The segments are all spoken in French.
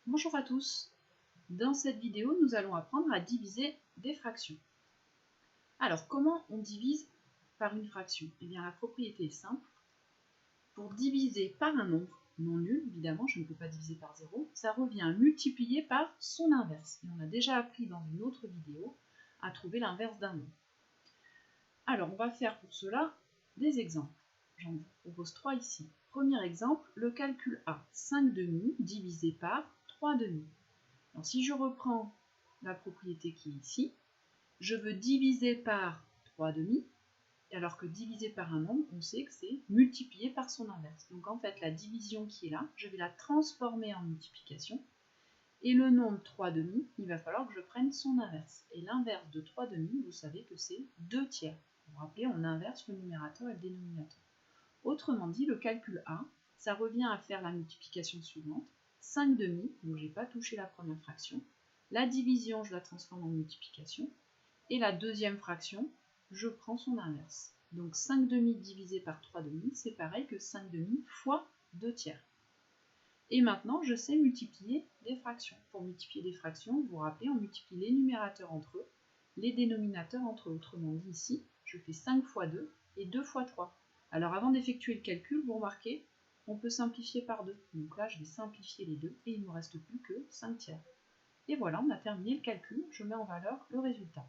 Bonjour à tous. Dans cette vidéo, nous allons apprendre à diviser des fractions. Alors, comment on divise par une fraction? Eh bien, la propriété est simple. Pour diviser par un nombre non nul, évidemment, je ne peux pas diviser par 0, ça revient à multiplier par son inverse. Et on a déjà appris dans une autre vidéo à trouver l'inverse d'un nombre. Alors, on va faire pour cela des exemples. J'en propose 3 ici. Premier exemple, le calcul A, 5 demi divisé par 3 demi. Alors, si je reprends la propriété qui est ici, je veux diviser par 3 demi, alors que diviser par un nombre, on sait que c'est multiplier par son inverse. Donc en fait, la division qui est là, je vais la transformer en multiplication, et le nombre 3 demi, il va falloir que je prenne son inverse. Et l'inverse de 3 demi, vous savez que c'est 2 tiers. Vous vous rappelez, on inverse le numérateur et le dénominateur. Autrement dit, le calcul A, ça revient à faire la multiplication suivante. 5 demi, donc je n'ai pas touché la première fraction. La division, je la transforme en multiplication. Et la deuxième fraction, je prends son inverse. Donc 5 demi divisé par 3 demi, c'est pareil que 5 demi fois 2 tiers. Et maintenant, je sais multiplier des fractions. Pour multiplier des fractions, vous vous rappelez, on multiplie les numérateurs entre eux, les dénominateurs entre eux. Autrement dit, ici, je fais 5 fois 2 et 2 fois 3. Alors avant d'effectuer le calcul, vous remarquez, on peut simplifier par 2. Donc là, je vais simplifier les deux et il ne me reste plus que 5 tiers. Et voilà, on a terminé le calcul. Je mets en valeur le résultat.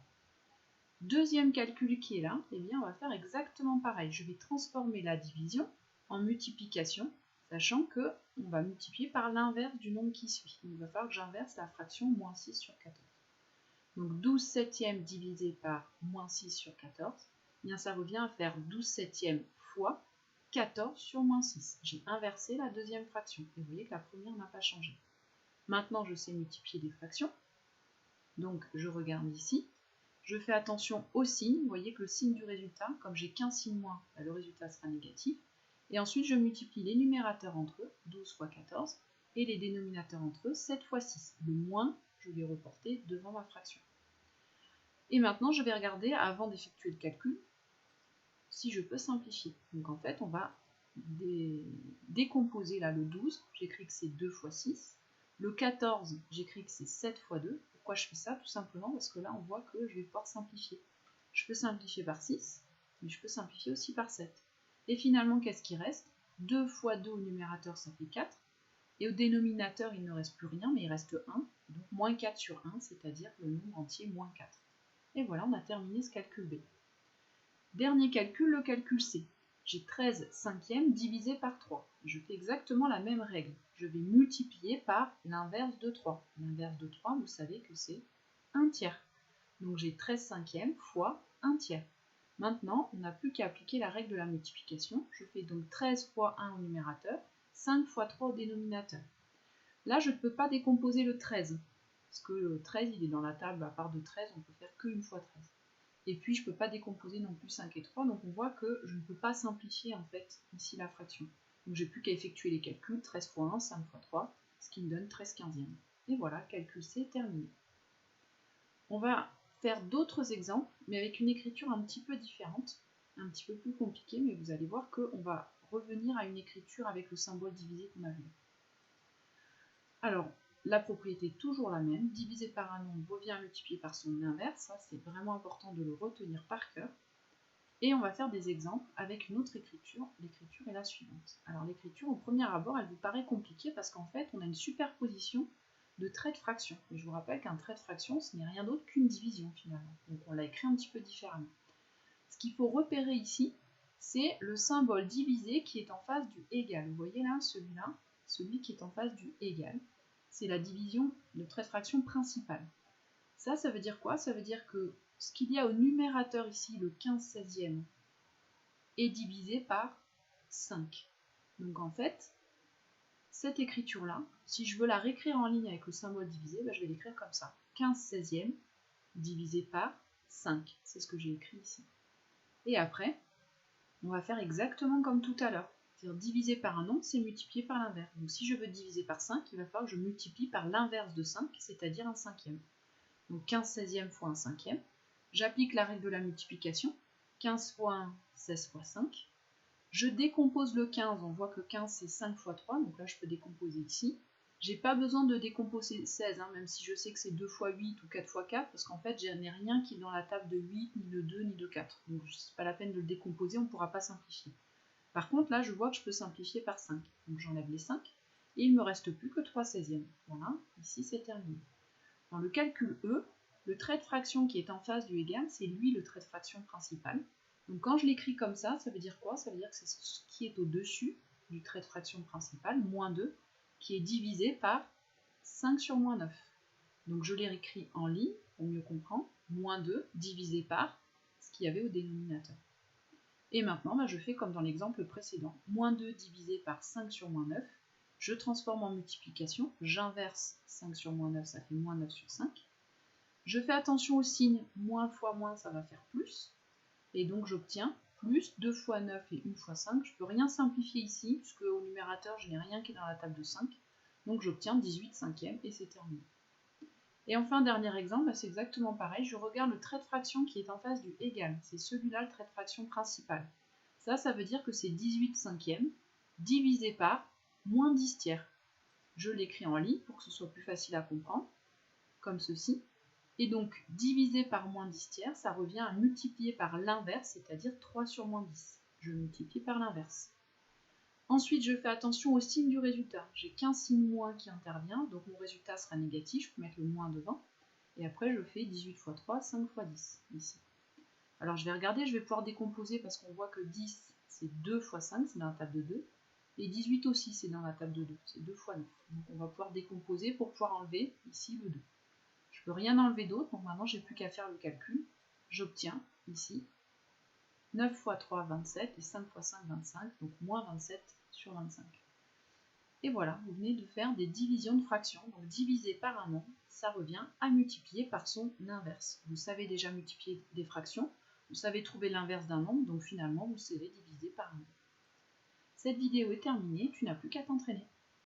Deuxième calcul qui est là, eh bien, on va faire exactement pareil. Je vais transformer la division en multiplication, sachant que on va multiplier par l'inverse du nombre qui suit. Il va falloir que j'inverse la fraction moins 6 sur 14. Donc 12 septièmes divisé par moins 6 sur 14, eh bien, ça revient à faire 12 septièmes fois 14 sur moins 6. J'ai inversé la deuxième fraction. Et vous voyez que la première n'a pas changé. Maintenant, je sais multiplier des fractions. Donc, je regarde ici. Je fais attention au signe. Vous voyez que le signe du résultat, comme j'ai qu'un signe moins, le résultat sera négatif. Et ensuite, je multiplie les numérateurs entre eux, 12 fois 14, et les dénominateurs entre eux, 7 fois 6. Le moins, je vais reporter devant ma fraction. Et maintenant, je vais regarder, avant d'effectuer le calcul, si je peux simplifier. Donc en fait, on va décomposer là le 12, j'écris que c'est 2 fois 6. Le 14, j'écris que c'est 7 fois 2. Pourquoi je fais ça? Tout simplement parce que là, on voit que je vais pouvoir simplifier. Je peux simplifier par 6, mais je peux simplifier aussi par 7. Et finalement, qu'est-ce qui reste? 2 fois 2 au numérateur, ça fait 4. Et au dénominateur, il ne reste plus rien, mais il reste 1. Donc moins 4 sur 1, c'est-à-dire le nombre entier moins 4. Et voilà, on a terminé ce calcul B. Dernier calcul, le calcul C. J'ai 13 cinquièmes divisé par 3. Je fais exactement la même règle. Je vais multiplier par l'inverse de 3. L'inverse de 3, vous savez que c'est 1 tiers. Donc j'ai 13 cinquièmes fois 1 tiers. Maintenant, on n'a plus qu'à appliquer la règle de la multiplication. Je fais donc 13 fois 1 au numérateur, 5 fois 3 au dénominateur. Là, je ne peux pas décomposer le 13, parce que le 13, il est dans la table, à part de 13, on peut faire qu'une fois 13. Et puis, je ne peux pas décomposer non plus 5 et 3, donc on voit que je ne peux pas simplifier en fait ici la fraction. Donc j'ai plus qu'à effectuer les calculs, 13 fois 1, 5 fois 3, ce qui me donne 13 quinzièmes. Et voilà, calcul C terminé. On va faire d'autres exemples, mais avec une écriture un petit peu différente, un petit peu plus compliquée, mais vous allez voir qu'on va revenir à une écriture avec le symbole divisé qu'on a vu. Alors, la propriété est toujours la même, divisé par un nombre revient à multiplier par son inverse, ça c'est vraiment important de le retenir par cœur. Et on va faire des exemples avec une autre écriture, l'écriture est la suivante. Alors l'écriture au premier abord elle vous paraît compliquée parce qu'en fait on a une superposition de traits de fraction. Et je vous rappelle qu'un trait de fraction ce n'est rien d'autre qu'une division finalement, donc on l'a écrit un petit peu différemment. Ce qu'il faut repérer ici, c'est le symbole divisé qui est en face du égal. Vous voyez là, celui qui est en face du égal, c'est la division de trait de fraction principale. Ça veut dire quoi? Ça veut dire que ce qu'il y a au numérateur ici, le 15 16e, est divisé par 5. Donc en fait, cette écriture-là, si je veux la réécrire en ligne avec le symbole divisé, je vais l'écrire comme ça. 15 16e divisé par 5. C'est ce que j'ai écrit ici. Et après, on va faire exactement comme tout à l'heure. C'est-à-dire diviser par un nombre, c'est multiplier par l'inverse. Donc si je veux diviser par 5, il va falloir que je multiplie par l'inverse de 5, c'est-à-dire un cinquième. Donc 15 16e fois un cinquième. J'applique la règle de la multiplication. 15 fois 1, 16 fois 5. Je décompose le 15, on voit que 15 c'est 5 fois 3, donc là je peux décomposer ici. J'ai pas besoin de décomposer 16, hein, même si je sais que c'est 2 fois 8 ou 4 fois 4, parce qu'en fait, je n'ai rien qui est dans la table de 8, ni de 2, ni de 4. Donc, c'est pas la peine de le décomposer, on ne pourra pas simplifier. Par contre, là, je vois que je peux simplifier par 5. Donc, j'enlève les 5, et il ne me reste plus que 3 16e. Voilà, ici, c'est terminé. Dans le calcul E, le trait de fraction qui est en face du égal, c'est lui le trait de fraction principal. Donc, quand je l'écris comme ça veut dire quoi? Ça veut dire que c'est ce qui est au-dessus du trait de fraction principal, moins 2, qui est divisé par 5 sur moins 9. Donc je l'ai réécrit en ligne, pour mieux comprendre, moins 2 divisé par ce qu'il y avait au dénominateur. Et maintenant, je fais comme dans l'exemple précédent, moins 2 divisé par 5 sur moins 9, je transforme en multiplication, j'inverse 5 sur moins 9, ça fait moins 9 sur 5. Je fais attention au signe, moins fois moins, ça va faire plus, et donc j'obtiens plus 2 fois 9 et 1 fois 5. Je ne peux rien simplifier ici, puisque au numérateur, je n'ai rien qui est dans la table de 5. Donc j'obtiens 18 cinquièmes et c'est terminé. Et enfin, dernier exemple, c'est exactement pareil. Je regarde le trait de fraction qui est en face du égal. C'est celui-là le trait de fraction principal. Ça veut dire que c'est 18 cinquièmes divisé par moins 10 tiers. Je l'écris en ligne pour que ce soit plus facile à comprendre, comme ceci. Et donc, divisé par moins 10 tiers, ça revient à multiplier par l'inverse, c'est-à-dire 3 sur moins 10. Je multiplie par l'inverse. Ensuite, je fais attention au signe du résultat. J'ai qu'un signe moins qui intervient, donc mon résultat sera négatif, je peux mettre le moins devant. Et après, je fais 18 fois 3, 5 fois 10, ici. Alors, je vais regarder, je vais pouvoir décomposer parce qu'on voit que 10, c'est 2 fois 5, c'est dans la table de 2. Et 18 aussi, c'est dans la table de 2, c'est 2 fois 9. Donc, on va pouvoir décomposer pour pouvoir enlever ici le 2. Je ne peux rien enlever d'autre, donc maintenant j'ai plus qu'à faire le calcul. J'obtiens ici 9 fois 3, 27, et 5 fois 5, 25, donc moins 27 sur 25. Et voilà, vous venez de faire des divisions de fractions, donc diviser par un nombre, ça revient à multiplier par son inverse. Vous savez déjà multiplier des fractions, vous savez trouver l'inverse d'un nombre, donc finalement vous savez diviser par un nombre. Cette vidéo est terminée, tu n'as plus qu'à t'entraîner.